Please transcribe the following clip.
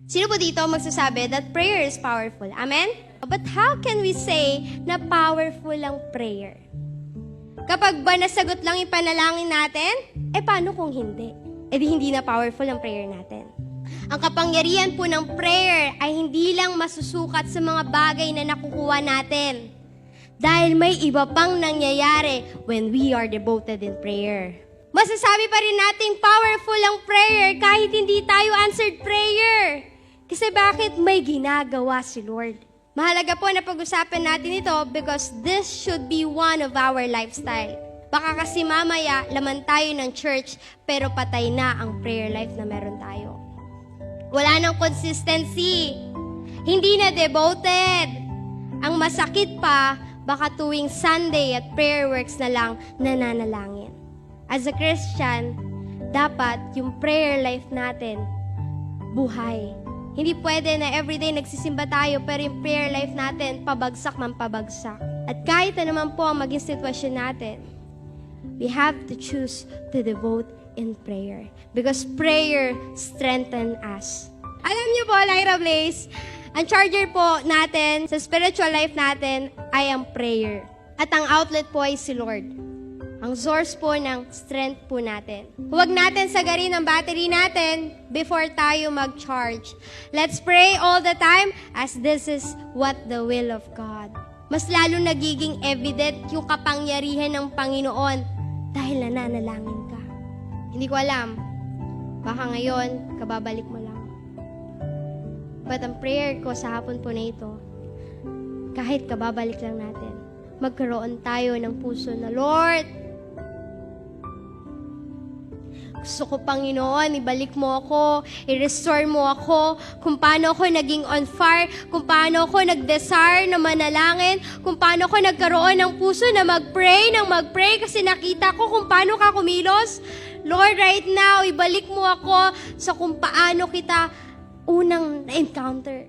Sino po dito magsasabi that prayer is powerful? Amen? But how can we say na powerful ang prayer? Kapag ba nasagot lang yung panalangin natin, paano kung hindi? Di hindi na powerful ang prayer natin. Ang kapangyarihan po ng prayer ay hindi lang masusukat sa mga bagay na nakukuha natin. Dahil may iba pang nangyayari when we are devoted in prayer. Masasabi pa rin nating powerful ang prayer kahit hindi tayo answered prayer. Kasi bakit? May ginagawa si Lord. Mahalaga po na pag-usapan natin ito because this should be one of our lifestyle. Baka kasi mamaya, laman tayo ng church, pero patay na ang prayer life na meron tayo. Wala nang consistency. Hindi na devoted. Ang masakit pa, baka tuwing Sunday at prayer works na lang nananalangin. As a Christian, dapat yung prayer life natin, buhay. Hindi pwede na everyday nagsisimba tayo pero yung prayer life natin pabagsak ng pabagsak. At kahit na naman po ang maging sitwasyon natin, we have to choose to devote in prayer. Because prayer strengthens us. Alam niyo po, Lyra Blaze, ang charger po natin sa spiritual life natin ay ang prayer. At ang outlet po ay si Lord. Ang source po ng strength po natin. Huwag natin sagarin ang battery natin before tayo mag-charge. Let's pray all the time as this is what the will of God. Mas lalo nagiging evident yung kapangyarihan ng Panginoon dahil nananalangin ka. Hindi ko alam, baka ngayon, kababalik mo lang. But ang prayer ko sa hapon po na ito, kahit kababalik lang natin, magkaroon tayo ng puso na, Lord, gusto ko, Panginoon, ibalik mo ako, i-restore mo ako, kung paano ako naging on fire, kung paano ako nag-desire na manalangin, kung paano ako nagkaroon ng puso na mag-pray kasi nakita ko kung paano ka kumilos. Lord, right now, ibalik mo ako sa kung paano kita unang na-encounter.